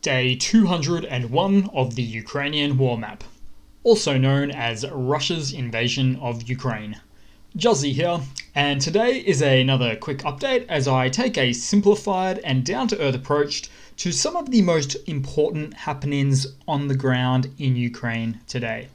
Day 201 of the Ukrainian war map, also known as Russia's invasion of Ukraine. Juzzy here, and today is another quick update as I take a simplified and down-to-earth approach to some of the most important happenings on the ground in Ukraine today.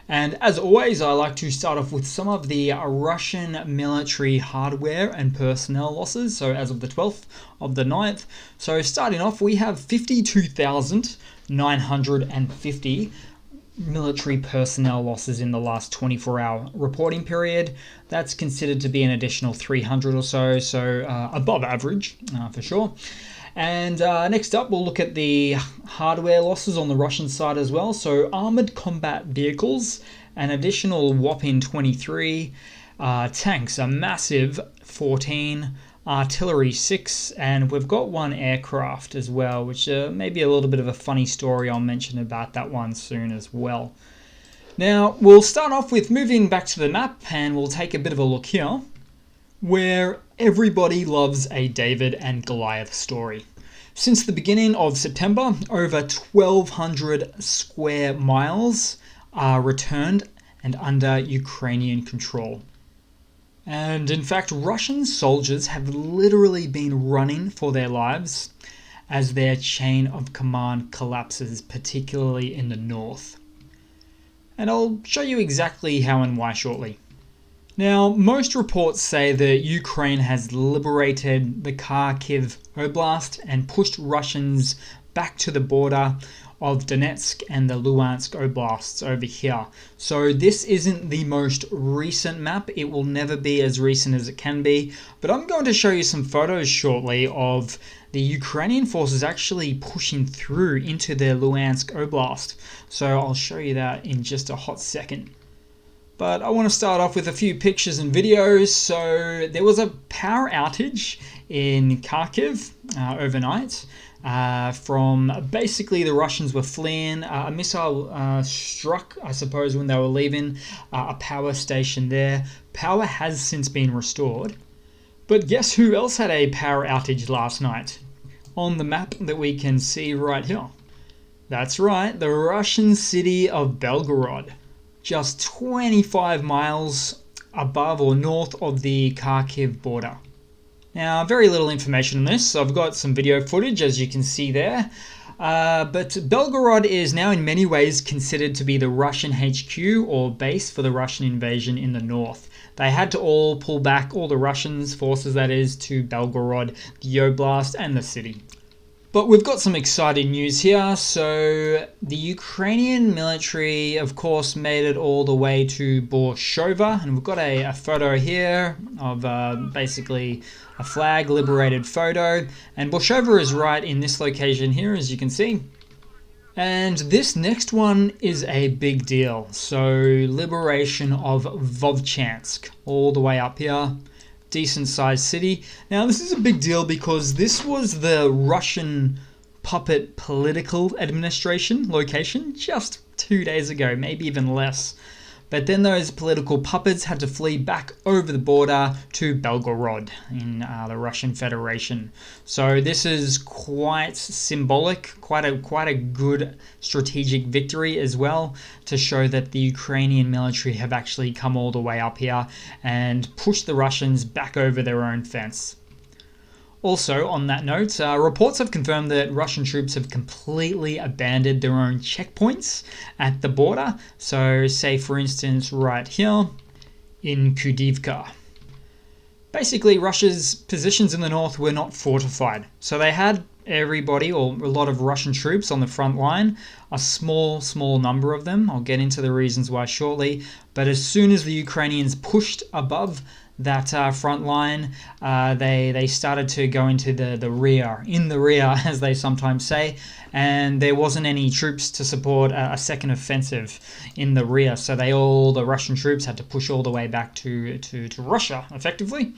And as always, I like to start off with some of the Russian military hardware and personnel losses. So as of the 12th of the 9th. So starting off, we have 52,950 military personnel losses in the last 24-hour reporting period. That's considered to be an additional 300 or so, above average for sure. And next up, we'll look at the hardware losses on the Russian side as well. So armored combat vehicles, an additional whopping 23, tanks, a massive 14, artillery 6, and we've got one aircraft as well, which may be a little bit of a funny story. I'll mention about that one soon as well. Now, we'll start off with moving back to the map, and we'll take a bit of a look here, where everybody loves a David and Goliath story. Since the beginning of September, over 1,200 square miles are returned and under Ukrainian control. And in fact, Russian soldiers have literally been running for their lives as their chain of command collapses, particularly in the north. And I'll show you exactly how and why shortly. Now, most reports say that Ukraine has liberated the Kharkiv Oblast and pushed Russians back to the border of Donetsk and the Luhansk Oblasts over here. So this isn't the most recent map. It will never be as recent as it can be. But I'm going to show you some photos shortly of the Ukrainian forces actually pushing through into the Luhansk Oblast. So I'll show you that in just a hot second. But I want to start off with a few pictures and videos. So there was a power outage in Kharkiv overnight from basically the Russians were fleeing. A missile struck, I suppose, when they were leaving a power station there. Power has since been restored. But guess who else had a power outage last night? On the map that we can see right here. That's right, the Russian city of Belgrade. Just 25 miles above or north of the Kharkiv border. Now, very little information on this. I've got some video footage, as you can see there. But Belgorod is now in many ways considered to be the Russian HQ or base for the Russian invasion in the north. They had to all pull back, all the Russians, forces that is, to Belgorod, the Oblast, and the city. But we've got some exciting news here. So the Ukrainian military, of course, made it all the way to Borshova. And we've got a photo here of basically a flag liberated photo. And Borshova is right in this location here, as you can see. And this next one is a big deal. So liberation of Vovchansk, all the way up here. Decent sized city. Now this is a big deal because this was the Russian puppet political administration location just 2 days ago, maybe even less. But then those political puppets had to flee back over the border to Belgorod in the Russian Federation. So this is quite symbolic, quite a good strategic victory as well, to show that the Ukrainian military have actually come all the way up here and pushed the Russians back over their own fence. Also, on that note, reports have confirmed that Russian troops have completely abandoned their own checkpoints at the border. So, say for instance, right here in Kudivka. Basically, Russia's positions in the north were not fortified. So they had everybody, or a lot of Russian troops on the front line, a small number of them. I'll get into the reasons why shortly. But as soon as the Ukrainians pushed above that front line, they started to go into the rear, as they sometimes say, and there wasn't any troops to support a second offensive in the rear, so the Russian troops had to push all the way back to Russia, effectively.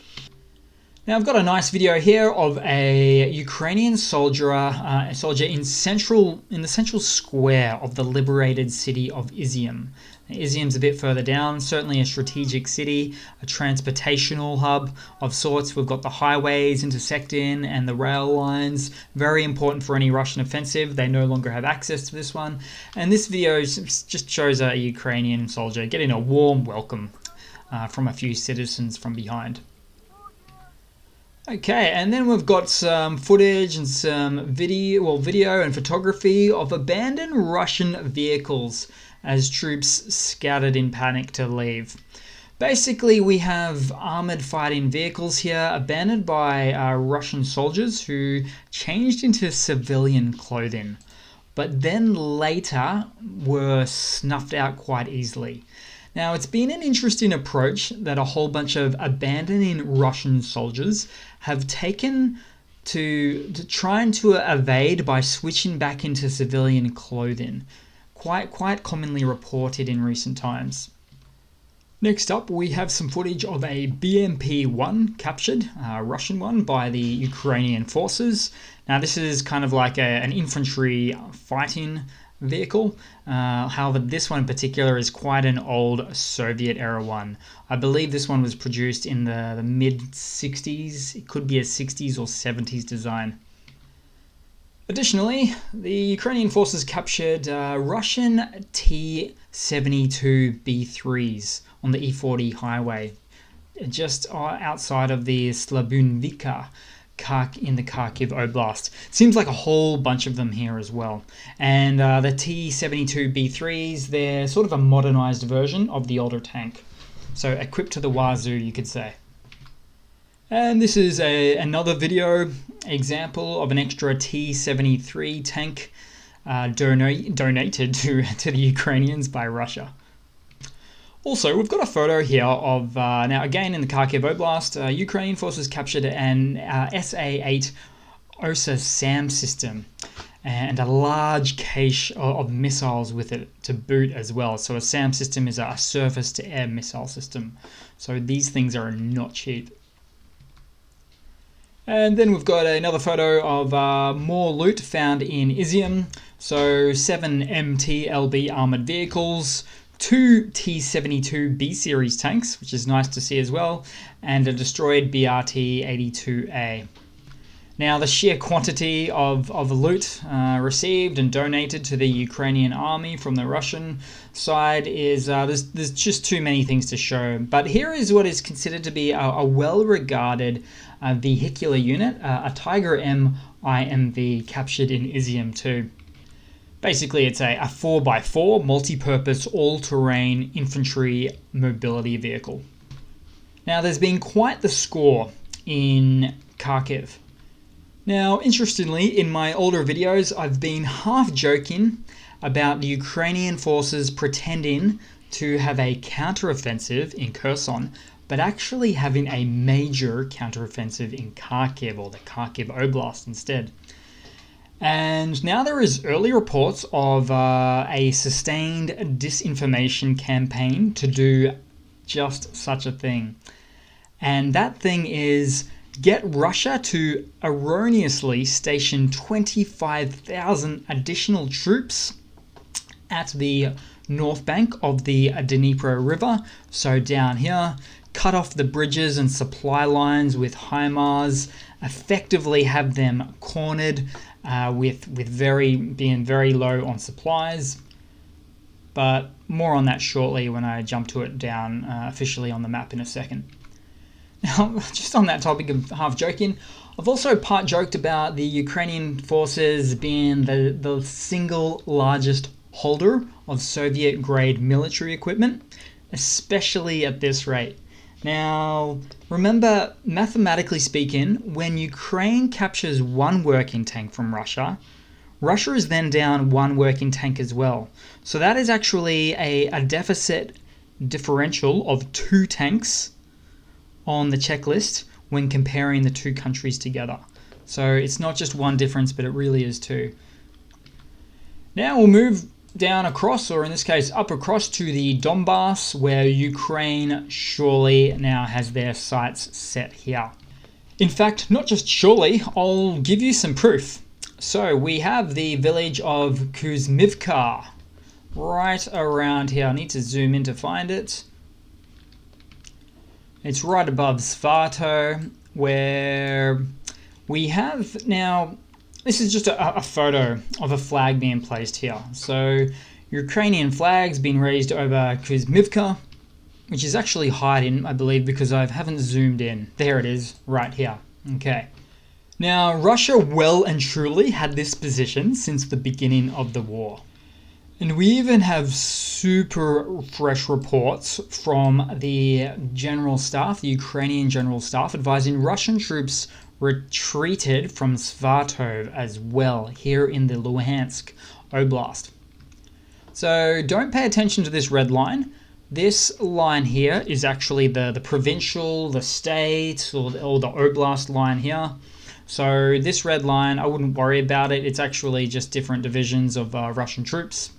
Now I've got a nice video here of a Ukrainian soldier, in the central square of the liberated city of Izium. Now, Izium's a bit further down, certainly a strategic city, a transportational hub of sorts. We've got the highways intersecting and the rail lines, very important for any Russian offensive. They no longer have access to this one. And this video just shows a Ukrainian soldier getting a warm welcome from a few citizens from behind. Okay, and then we've got some footage and some video and photography of abandoned Russian vehicles as troops scattered in panic to leave. Basically, we have armored fighting vehicles here abandoned by Russian soldiers who changed into civilian clothing, but then later were snuffed out quite easily. Now, it's been an interesting approach that a whole bunch of abandoning Russian soldiers have taken to trying to evade by switching back into civilian clothing. Quite commonly reported in recent times. Next up, we have some footage of a BMP-1 captured, a Russian one, by the Ukrainian forces. Now, this is kind of like an infantry fighting vehicle. However, this one in particular is quite an old Soviet-era one. I believe this one was produced in the mid-60s. It could be a 60s or 70s design. Additionally, the Ukrainian forces captured Russian T-72B3s on the E40 highway, just outside of the Slabunvika in the Kharkiv Oblast. Seems like a whole bunch of them here as well. And the T-72B3s, they're sort of a modernized version of the older tank. So equipped to the wazoo, you could say. And this is another video example of an extra T-73 tank donated to the Ukrainians by Russia. Also, we've got a photo here of, now again in the Kharkiv Oblast, Ukrainian forces captured an SA-8 OSA SAM system and a large cache of missiles with it to boot as well. So a SAM system is a surface-to-air missile system. So these things are not cheap. And then we've got another photo of more loot found in Izium. So 7 MT-LB armored vehicles, 2 T-72B series tanks, which is nice to see as well, and a destroyed BRT-82A. Now, the sheer quantity of loot received and donated to the Ukrainian army from the Russian side is there's just too many things to show. But here is what is considered to be a well-regarded vehicular unit, a Tiger M IMV captured in Izium too. Basically, it's a 4x4 multi-purpose all-terrain infantry mobility vehicle. Now, there's been quite the score in Kharkiv. Now, interestingly, in my older videos, I've been half joking about the Ukrainian forces pretending to have a counteroffensive in Kherson, but actually having a major counteroffensive in Kharkiv, or the Kharkiv Oblast instead. And now there is early reports of a sustained disinformation campaign to do just such a thing. And that thing is get Russia to erroneously station 25,000 additional troops at the north bank of the Dnipro River. So down here, cut off the bridges and supply lines with HIMARS, effectively have them cornered with being very low on supplies. But more on that shortly when I jump to it down officially on the map in a second. Now, just on that topic of half joking, I've also part joked about the Ukrainian forces being the single largest holder of Soviet-grade military equipment, especially at this rate. Now, remember, mathematically speaking, when Ukraine captures one working tank from Russia, Russia is then down one working tank as well. So that is actually a deficit differential of 2 tanks on the checklist when comparing the two countries together. So it's not just one difference, but it really is 2. Now we'll move down across, or in this case up across, to the Donbass, where Ukraine surely now has their sights set here. In fact, not just surely, I'll give you some proof. So we have the village of Kusmithkar right around here. I need to zoom in to find it. It's right above Svarto, where we have now, this is just a photo of a flag being placed here. So Ukrainian flags being raised over Kusmithkar, which is actually hiding, I believe, because I haven't zoomed in. There it is, right here. Okay. Now, Russia well and truly had this position since the beginning of the war. And we even have super fresh reports from the general staff, the Ukrainian general staff, advising Russian troops retreated from Svartov as well, here in the Luhansk Oblast. So don't pay attention to this red line. This line here is actually the provincial, the state, or the oblast line here. So this red line, I wouldn't worry about it. It's actually just different divisions of Russian troops.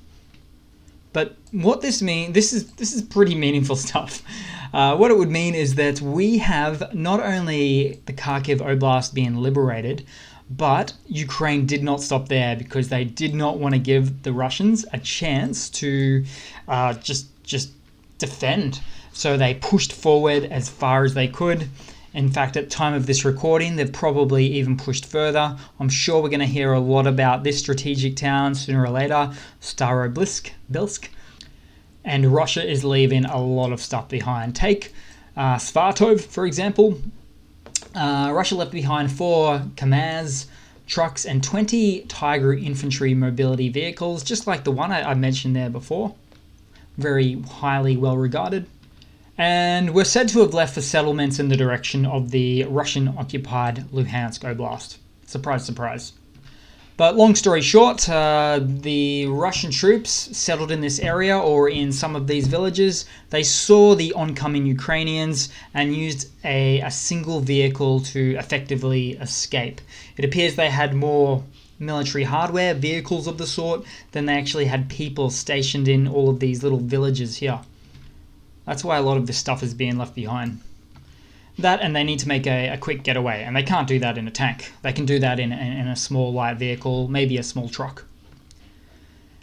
But what this means, this is pretty meaningful stuff. What it would mean is that we have not only the Kharkiv Oblast being liberated, but Ukraine did not stop there because they did not want to give the Russians a chance to just defend. So they pushed forward as far as they could. In fact, at the time of this recording, they've probably even pushed further. I'm sure we're going to hear a lot about this strategic town sooner or later, Starobilsk. And Russia is leaving a lot of stuff behind. Take Svartov, for example. Russia left behind 4 KAMAZ trucks and 20 Tiger infantry mobility vehicles, just like the one I mentioned there before. Very highly well regarded. And were said to have left for settlements in the direction of the Russian-occupied Luhansk Oblast. Surprise, surprise. But long story short, the Russian troops settled in this area or in some of these villages. They saw the oncoming Ukrainians and used a single vehicle to effectively escape. It appears they had more military hardware, vehicles of the sort, than they actually had people stationed in all of these little villages here. That's why a lot of this stuff is being left behind. That, and they need to make a quick getaway, and they can't do that in a tank. They can do that in a small light vehicle, maybe a small truck.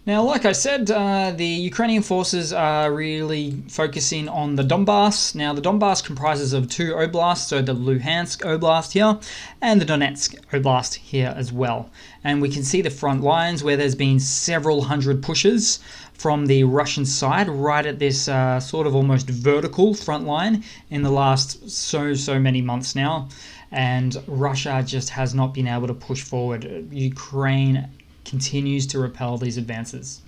Now, like I said, the Ukrainian forces are really focusing on the Donbass. Now, the Donbass comprises of 2 oblasts, so the Luhansk Oblast here and the Donetsk Oblast here as well. And we can see the front lines where there's been several hundred pushes from the Russian side right at this sort of almost vertical front line in the last so many months now. And Russia just has not been able to push forward. Ukraine continues to repel these advances.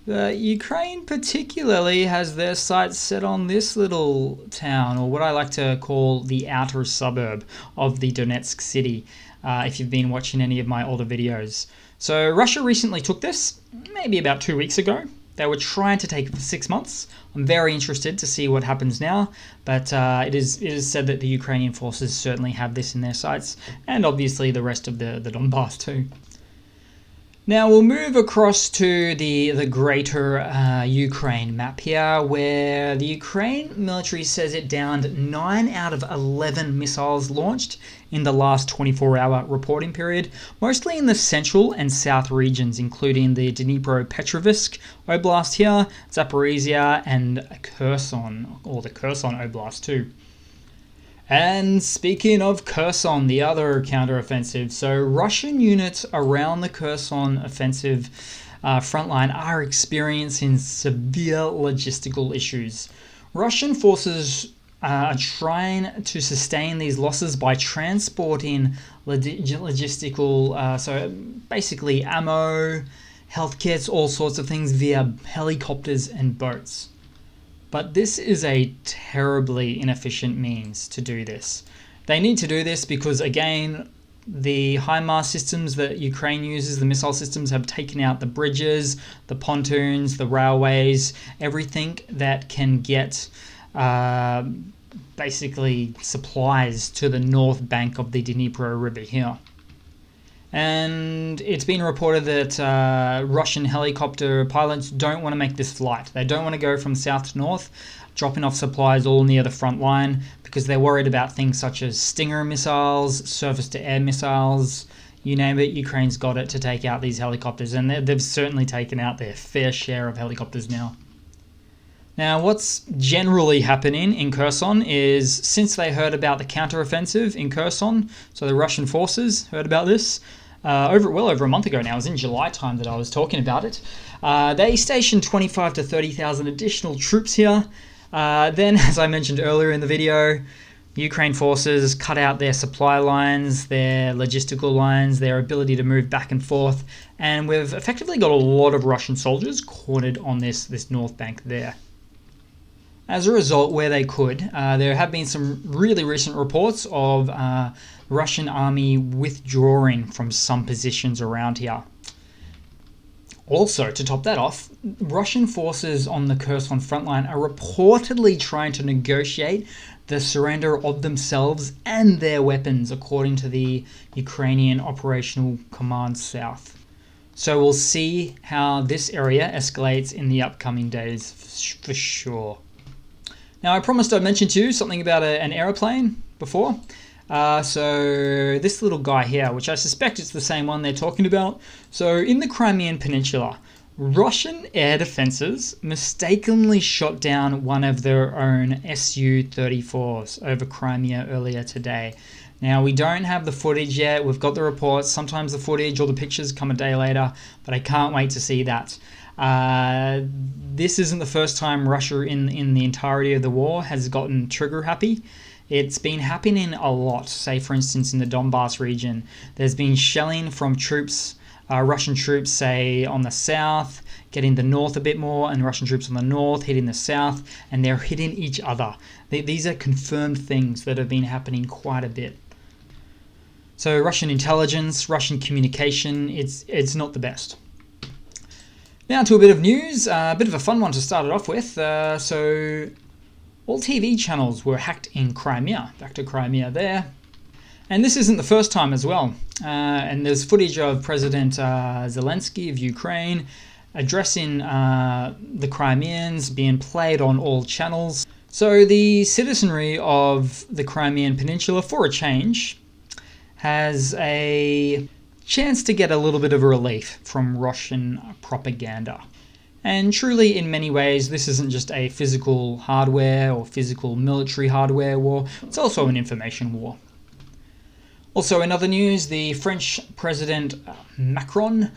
Ukraine particularly has their sights set on this little town, or what I like to call the outer suburb of the Donetsk city, if you've been watching any of my older videos. So Russia recently took this, maybe about 2 weeks ago. They were trying to take it for 6 months. I'm very interested to see what happens now, but it is said that the Ukrainian forces certainly have this in their sights, and obviously the rest of the Donbass too. Now we'll move across to the greater Ukraine map here, where the Ukraine military says it downed 9 out of 11 missiles launched in the last 24-hour reporting period, mostly in the central and south regions, including the Dnipropetrovsk Oblast here, Zaporizhia, and Kherson, or the Kherson Oblast too. And speaking of Kherson, the other counteroffensive, so Russian units around the Kherson offensive front line are experiencing severe logistical issues. Russian forces are trying to sustain these losses by transporting logistical, so basically ammo, health kits, all sorts of things via helicopters and boats. But this is a terribly inefficient means to do this. They need to do this because, again, the HIMARS systems that Ukraine uses, the missile systems, have taken out the bridges, the pontoons, the railways, everything that can get basically supplies to the north bank of the Dnipro River here. And it's been reported that Russian helicopter pilots don't want to make this flight. They don't want to go from south to north. dropping off supplies all near the front line because they're worried about things such as Stinger missiles, surface-to-air missiles, you name it. Ukraine's got it to take out these helicopters, and they've certainly taken out their fair share of helicopters now. Now, what's generally happening in Kherson is, since they heard about the counteroffensive in Kherson, so the Russian forces heard about this, over a month ago now. It was in July time that I was talking about it. They stationed 25 to 30,000 additional troops here. Then, as I mentioned earlier in the video, Ukraine forces cut out their supply lines, their logistical lines, their ability to move back and forth, and we've effectively got a lot of Russian soldiers cornered on this north bank there. As a result, where they could, there have been some really recent reports of Russian army withdrawing from some positions around here. Also, to top that off, Russian forces on the Kherson front line are reportedly trying to negotiate the surrender of themselves and their weapons, according to the Ukrainian Operational Command South. So we'll see how this area escalates in the upcoming days for sure. Now, I promised I'd mention to you something about an aeroplane before. So this little guy here, which I suspect it's the same one they're talking about. So in the Crimean Peninsula, Russian air defenses mistakenly shot down one of their own Su-34s over Crimea earlier today. Now, we don't have the footage yet. We've got the reports. Sometimes the footage or the pictures come a day later, but I can't wait to see that. This isn't the first time Russia in the entirety of the war has gotten trigger happy. It's been happening a lot. Say, for instance, in the Donbass region, there's been shelling from troops, Russian troops, say, on the south, getting the north a bit more, and Russian troops on the north hitting the south, and they're hitting each other. These are confirmed things that have been happening quite a bit. So Russian intelligence, Russian communication, it's not the best. Now to a bit of news, a bit of a fun one to start it off with. So all TV channels were hacked in Crimea. Back to Crimea there. And this isn't the first time as well. And there's footage of President Zelensky of Ukraine addressing the Crimeans being played on all channels. So the citizenry of the Crimean Peninsula, for a change, has a chance to get a little bit of relief from Russian propaganda. And truly, in many ways, this isn't just a physical hardware or physical military hardware war, it's also an information war. Also, in other news, the French President Macron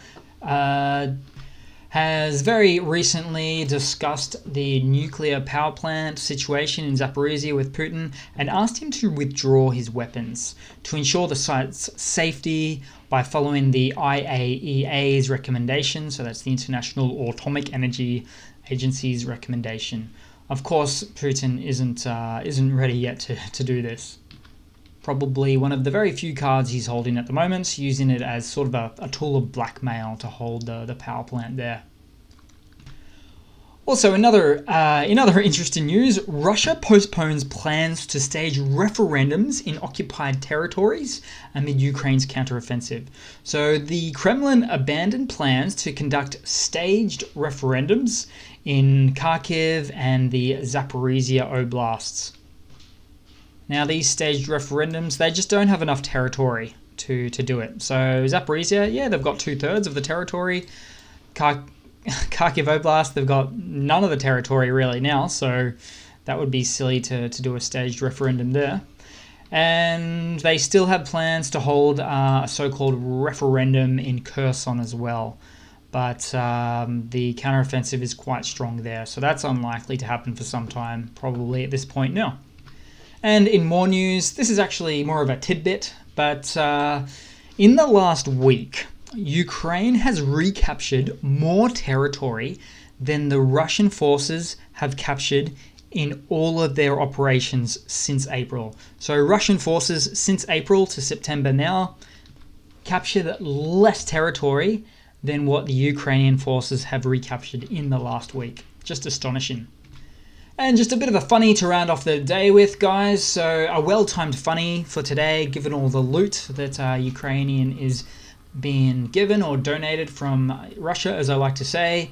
has very recently discussed the nuclear power plant situation in Zaporizhia with Putin and asked him to withdraw his weapons to ensure the site's safety by following the IAEA's recommendation. So that's the International Atomic Energy Agency's recommendation. Of course, Putin isn't ready yet to do this. Probably one of the very few cards he's holding at the moment, using it as sort of a tool of blackmail to hold the power plant there. Also, in other interesting news, Russia postpones plans to stage referendums in occupied territories amid Ukraine's counteroffensive. So the Kremlin abandoned plans to conduct staged referendums in Kharkiv and the Zaporizhia oblasts. Now, these staged referendums, they just don't have enough territory to do it. So Zaporizhia, yeah, they've got 2/3 of the territory. Kharkiv Oblast, they've got none of the territory really now, so that would be silly to do a staged referendum there. And they still have plans to hold a so-called referendum in Kherson as well. But the counteroffensive is quite strong there, so that's unlikely to happen for some time, probably at this point now. And in more news, this is actually more of a tidbit, but in the last week, Ukraine has recaptured more territory than the Russian forces have captured in all of their operations since April. So Russian forces since April to September now captured less territory than what the Ukrainian forces have recaptured in the last week. Just astonishing. And just a bit of a funny to round off the day with, guys. So a well-timed funny for today, given all the loot that Ukrainian is being given or donated from Russia, as I like to say.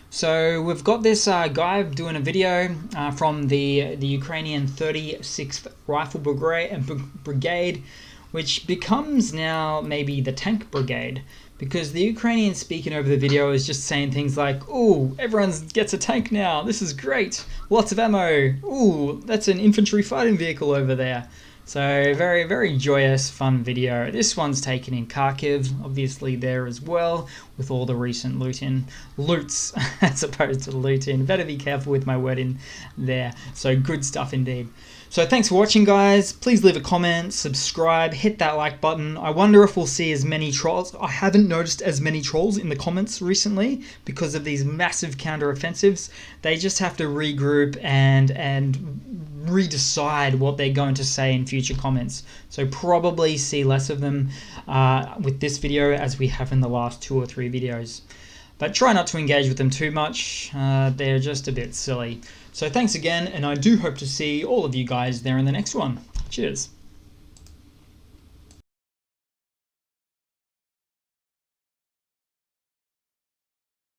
So we've got this guy doing a video from the Ukrainian 36th Rifle Brigade, which becomes now maybe the tank brigade, because the Ukrainian speaking over the video is just saying things like, "Ooh, everyone gets a tank now. This is great. Lots of ammo. Ooh, that's an infantry fighting vehicle over there." So very, very joyous, fun video. This one's taken in Kharkiv, obviously there as well, with all the recent loots, as opposed to looting. Better be careful with my word in there. So good stuff indeed. So thanks for watching, guys. Please leave a comment, subscribe, hit that like button. I wonder if we'll see as many trolls. I haven't noticed as many trolls in the comments recently because of these massive counter-offensives. They just have to regroup and redecide what they're going to say in future comments. So probably see less of them with this video as we have in the last 2 or 3 videos. But try not to engage with them too much. They're just a bit silly. So thanks again, and I do hope to see all of you guys there in the next one. Cheers.